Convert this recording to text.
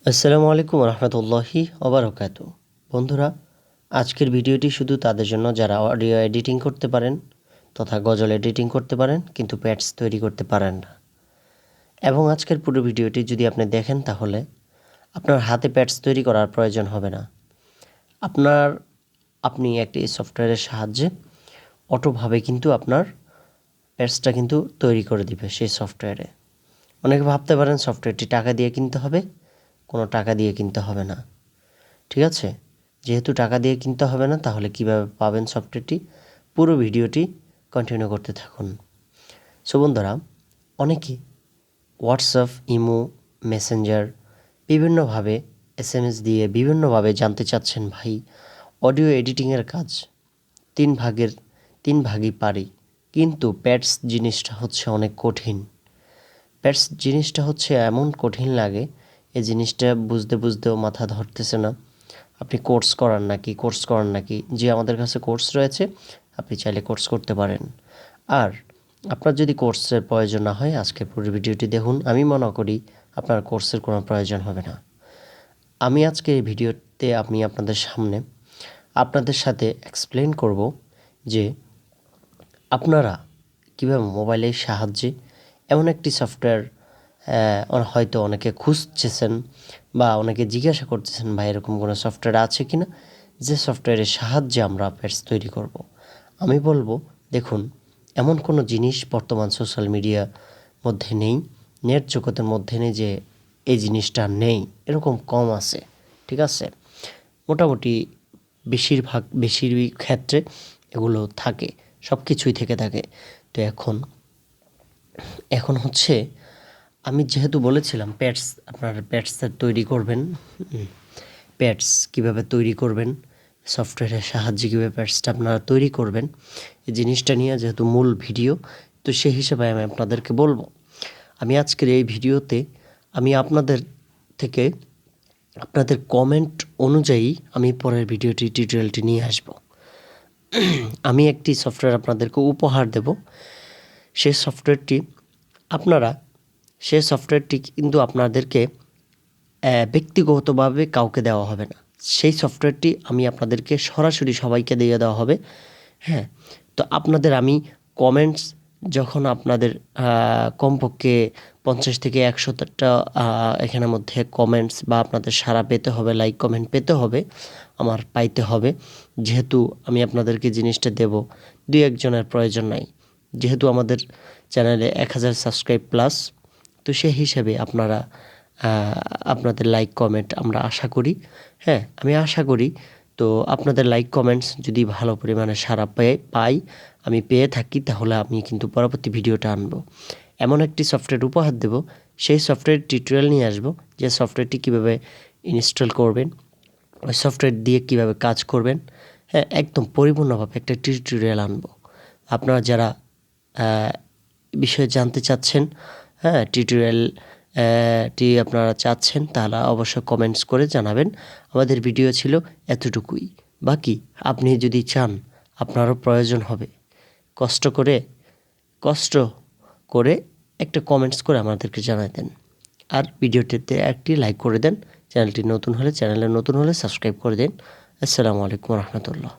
আসসালামু আলাইকুম রহমতুল্লাহি ওবারাকাতু। বন্ধুরা, আজকের ভিডিওটি শুধু তাদের জন্য যারা অডিও এডিটিং করতে পারেন তথা গজল এডিটিং করতে পারেন কিন্তু প্যাডস তৈরি করতে পারেন না। এবং আজকের পুরো ভিডিওটি যদি আপনি দেখেন তাহলে আপনার হাতে প্যাডস তৈরি করার প্রয়োজন হবে না। আপনি একটি সফটওয়্যারের সাহায্যে অটোভাবে কিন্তু আপনার প্যাডসটা কিন্তু তৈরি করে দিবে সেই সফটওয়্যারে। অনেকে ভাবতে পারেন সফটওয়্যারটি টাকা দিয়ে কিনতে হবে। কোনো টাকা দিয়ে কিনতে হবে না, ঠিক আছে? যেহেতু টাকা দিয়ে কিনতে হবে না, তাহলে কিভাবে পাবেন সফটওয়্যারটি? পুরো ভিডিওটি কন্টিনিউ করতে থাকুন। সো বন্ধুরা, অনেকে হোয়াটসঅ্যাপ, ইমো, মেসেঞ্জার বিভিন্নভাবে SMS দিয়ে বিভিন্নভাবে জানতে চাচ্ছেন, ভাই অডিও এডিটিংয়ের কাজ তিন ভাগই পারি, কিন্তু প্যাডস জিনিসটা হচ্ছে অনেক কঠিন। প্যাডস জিনিসটা হচ্ছে এমন কঠিন লাগে, এই জিনিসটা বুঝতেও মাথা ধরতেছে না। আপনি কোর্স করান নাকি? যে আমাদের কাছে কোর্স রয়েছে, আপনি চাইলে কোর্স করতে পারেন। আর আপনার যদি কোর্সের প্রয়োজন না হয়, আজকের পুরো ভিডিওটি দেখুন। আমি মনে করি আপনার কোর্সের কোনো প্রয়োজন হবে না। আমি আজকে এই ভিডিওতে আপনাদের সাথে এক্সপ্লেন করব যে আপনারা কীভাবে মোবাইলের সাহায্যে এমন একটি সফটওয়্যার হয়তো অনেকে খুঁজছেন বা অনেকে জিজ্ঞাসা করতেছেন, ভাই এরকম কোনো সফটওয়্যার আছে কি না যে সফটওয়্যারের সাহায্যে আমরা প্যাডস তৈরি করব। আমি বলবো, দেখুন, এমন কোনো জিনিস বর্তমান সোশ্যাল মিডিয়ার মধ্যে নেই, নেট জগতের মধ্যে নেই যে এই জিনিসটা নেই, এরকম কম আছে, ঠিক আছে? মোটামুটি বেশির ক্ষেত্রে এগুলো থাকে, সব কিছুই থেকে থাকে। তো এখন হচ্ছে, আমি যেহেতু বলেছিলাম আপনার প্যাডসটা তৈরি করবেন, প্যাডস কীভাবে তৈরি করবেন, সফটওয়্যারের সাহায্যে কীভাবে প্যাডসটা আপনারা তৈরি করবেন, এই জিনিসটা নিয়ে যেহেতু মূল ভিডিও, তো সেই হিসেবে আমি আপনাদেরকে বলবো। আমি আজকের এই ভিডিওতে আমি আপনাদের কমেন্ট অনুযায়ী আমি পরের টিউটোরিয়ালটি নিয়ে আসব। আমি একটি সফটওয়্যার আপনাদেরকে উপহার দেব। সেই সফটওয়্যারটি কিন্তু আপনাদেরকে ব্যক্তিগতভাবে কাউকে দেওয়া হবে না। সেই সফটওয়্যারটি আমি আপনাদেরকে সরাসরি সবাইকে দিয়ে দেওয়া হবে। হ্যাঁ, তো আমি কমেন্টস যখন আপনাদের কমপক্ষে 50 থেকে 100টা এখানের মধ্যে কমেন্টস বা আপনাদের সাড়া পেতে হবে, লাইক কমেন্ট পেতে হবে, আমার পাইতে হবে। যেহেতু আমি আপনাদেরকে জিনিসটা দেব, 2-1 জনের প্রয়োজন নাই। যেহেতু আমাদের চ্যানেলে 1000 সাবস্ক্রাইব প্লাস, তো সেই হিসেবে আপনাদের লাইক কমেন্ট আমরা আশা করি। হ্যাঁ, আমি আশা করি। তো আপনাদের লাইক কমেন্টস যদি ভালো পরিমাণে সাড়া পাই, আমি পেয়ে থাকি, তাহলে আমি কিন্তু পরবর্তী ভিডিওটা আনবো। এমন একটি সফটওয়্যার উপহার দেব, সেই সফটওয়্যার টিউটোরিয়াল নিয়ে আসবো, যে সফটওয়্যারটি কীভাবে ইনস্টল করবেন, ওই সফটওয়্যার দিয়ে কীভাবে কাজ করবেন। হ্যাঁ, একদম পরিপূর্ণভাবে একটা টিউটোরিয়াল আনবো। আপনারা যারা বিষয়ে জানতে চাচ্ছেন, হ্যাঁ, টি আপনারা চাচ্ছেন, তাহলে অবশ্যই কমেন্টস করে জানাবেন। আমাদের ভিডিও ছিল এতটুকুই। বাকি আপনি যদি চান, আপনারও প্রয়োজন হবে, কষ্ট করে একটা কমেন্টস করে আমাদেরকে জানাই দেন। আর ভিডিওটিতে একটি লাইক করে দেন। চ্যানেলে নতুন হলে সাবস্ক্রাইব করে দেন। আসসালামু আলাইকুম রহমতুল্লাহ।